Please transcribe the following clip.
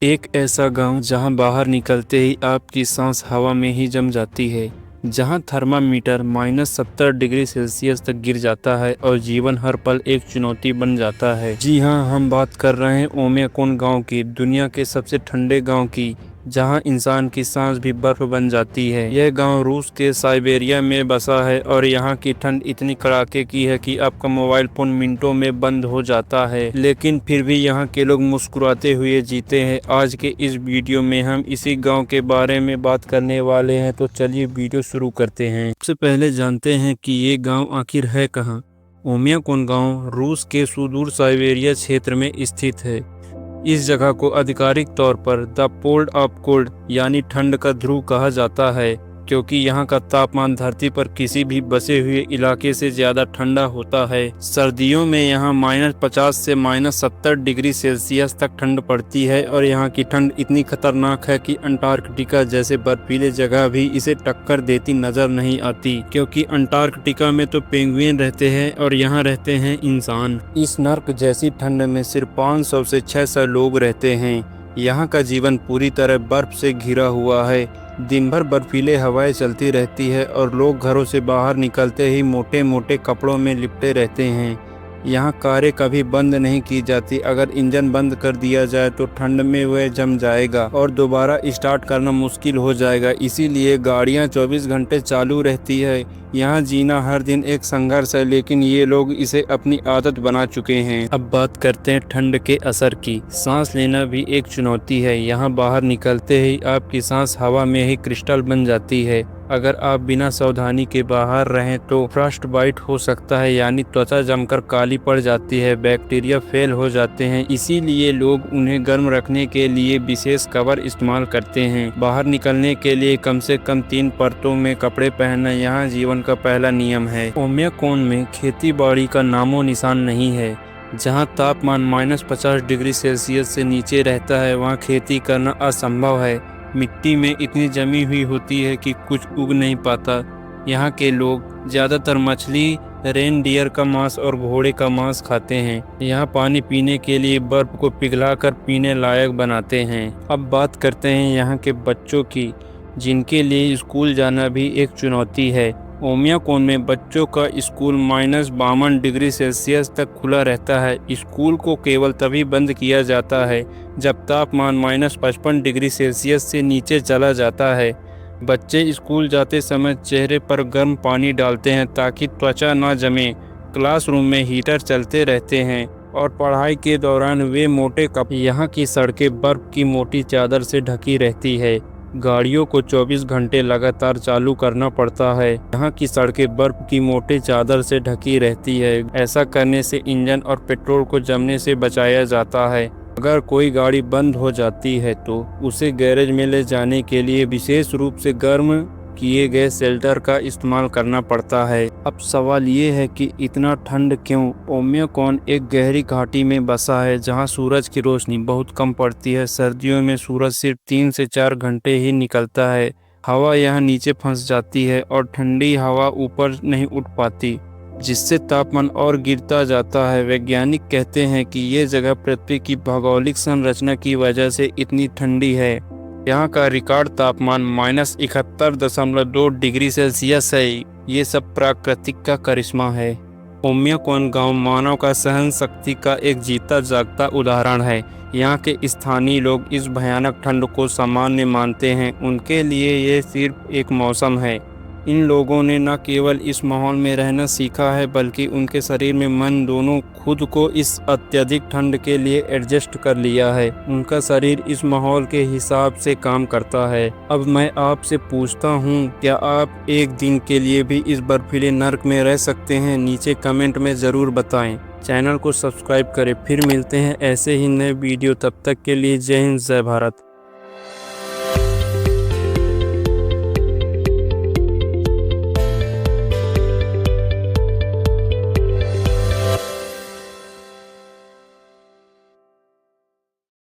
एक ऐसा गांव जहां बाहर निकलते ही आपकी सांस हवा में ही जम जाती है, जहां थर्मामीटर -70 डिग्री सेल्सियस तक गिर जाता है और जीवन हर पल एक चुनौती बन जाता है। जी हां, हम बात कर रहे हैं ओमियाकोन गांव की, दुनिया के सबसे ठंडे गांव की, जहां इंसान की सांस भी बर्फ बन जाती है। यह गांव रूस के साइबेरिया में बसा है और यहाँ की ठंड इतनी कड़ाके की है कि आपका मोबाइल फोन मिनटों में बंद हो जाता है, लेकिन फिर भी यहाँ के लोग मुस्कुराते हुए जीते हैं। आज के इस वीडियो में हम इसी गांव के बारे में बात करने वाले हैं, तो चलिए वीडियो शुरू करते हैं। सबसे पहले जानते हैं कि ये गाँव आखिर है कहाँ। ओमियाकोन गाँव रूस के सुदूर साइबेरिया क्षेत्र में स्थित है। इस जगह को आधिकारिक तौर पर द पोल ऑफ कोल्ड यानी ठंड का ध्रुव कहा जाता है, क्योंकि यहाँ का तापमान धरती पर किसी भी बसे हुए इलाके से ज़्यादा ठंडा होता है। सर्दियों में यहाँ -50 से -70 डिग्री सेल्सियस तक ठंड पड़ती है और यहाँ की ठंड इतनी खतरनाक है कि अंटार्कटिका जैसे बर्फीले जगह भी इसे टक्कर देती नजर नहीं आती, क्योंकि अंटार्कटिका में तो पेंगुइन रहते हैं और यहाँ रहते हैं इंसान। इस नर्क जैसी ठंड में सिर्फ 500 से 600 लोग रहते हैं। यहाँ का जीवन पूरी तरह बर्फ से घिरा हुआ है। दिन भर बर्फीले हवाएं चलती रहती है और लोग घरों से बाहर निकलते ही मोटे मोटे कपड़ों में लिपटे रहते हैं। यहाँ कारें कभी बंद नहीं की जाती। अगर इंजन बंद कर दिया जाए तो ठंड में वह जम जाएगा और दोबारा स्टार्ट करना मुश्किल हो जाएगा, इसीलिए गाड़ियाँ 24 घंटे चालू रहती है। यहाँ जीना हर दिन एक संघर्ष है, लेकिन ये लोग इसे अपनी आदत बना चुके हैं। अब बात करते हैं ठंड के असर की। सांस लेना भी एक चुनौती है। यहाँ बाहर निकलते ही आपकी सांस हवा में ही क्रिस्टल बन जाती है। अगर आप बिना सावधानी के बाहर रहें तो फ्रॉस्ट बाइट हो सकता है, यानी त्वचा जमकर काली पड़ जाती है, बैक्टीरिया फेल हो जाते हैं। इसीलिए लोग उन्हें गर्म रखने के लिए विशेष कवर इस्तेमाल करते हैं। बाहर निकलने के लिए कम से कम 3 परतों में कपड़े पहनना यहाँ जीवन का पहला नियम है। ओमियाकोन में खेती बाड़ी का नामो निशान नहीं है। जहाँ तापमान -50 डिग्री सेल्सियस से नीचे रहता है, वहाँ खेती करना असंभव है। मिट्टी में इतनी जमी हुई होती है कि कुछ उग नहीं पाता। यहाँ के लोग ज़्यादातर मछली, रेनडियर का मांस और घोड़े का मांस खाते हैं। यहाँ पानी पीने के लिए बर्फ को पिघलाकर पीने लायक बनाते हैं। अब बात करते हैं यहाँ के बच्चों की, जिनके लिए स्कूल जाना भी एक चुनौती है। ओमियाकोन में बच्चों का स्कूल -52 डिग्री सेल्सियस तक खुला रहता है। स्कूल को केवल तभी बंद किया जाता है जब तापमान -55 डिग्री सेल्सियस से नीचे चला जाता है। बच्चे स्कूल जाते समय चेहरे पर गर्म पानी डालते हैं ताकि त्वचा न जमे। क्लासरूम में हीटर चलते रहते हैं और पढ़ाई के दौरान वे मोटे कपड़े। यहाँ की सड़कें बर्फ की मोटी चादर से ढकी रहती है। गाड़ियों को 24 घंटे लगातार चालू करना पड़ता है। यहाँ की सड़कें बर्फ की मोटे चादर से ढकी रहती है। ऐसा करने से इंजन और पेट्रोल को जमने से बचाया जाता है। अगर कोई गाड़ी बंद हो जाती है तो उसे गैरेज में ले जाने के लिए विशेष रूप से गर्म किए गए शेल्टर का इस्तेमाल करना पड़ता है। अब सवाल ये है कि इतना ठंड क्यों? ओमियाकोन एक गहरी घाटी में बसा है जहां सूरज की रोशनी बहुत कम पड़ती है। सर्दियों में सूरज सिर्फ 3 से 4 घंटे ही निकलता है। हवा यहाँ नीचे फंस जाती है और ठंडी हवा ऊपर नहीं उठ पाती, जिससे तापमान और गिरता जाता है। वैज्ञानिक कहते हैं कि ये जगह पृथ्वी की भौगोलिक संरचना की वजह से इतनी ठंडी है। यहाँ का रिकॉर्ड तापमान -71.2 डिग्री सेल्सियस है। ये सब प्राकृतिक का करिश्मा है। ओमियाकोन गांव मानव का सहन शक्ति का एक जीता जागता उदाहरण है। यहाँ के स्थानीय लोग इस भयानक ठंड को सामान्य मानते हैं। उनके लिए ये सिर्फ एक मौसम है। इन लोगों ने न केवल इस माहौल में रहना सीखा है, बल्कि उनके शरीर में मन दोनों खुद को इस अत्यधिक ठंड के लिए एडजस्ट कर लिया है। उनका शरीर इस माहौल के हिसाब से काम करता है। अब मैं आपसे पूछता हूँ, क्या आप एक दिन के लिए भी इस बर्फीले नर्क में रह सकते हैं? नीचे कमेंट में ज़रूर बताएं। चैनल को सब्सक्राइब करें। फिर मिलते हैं ऐसे ही नए वीडियो। तब तक के लिए जय हिंद, जय भारत।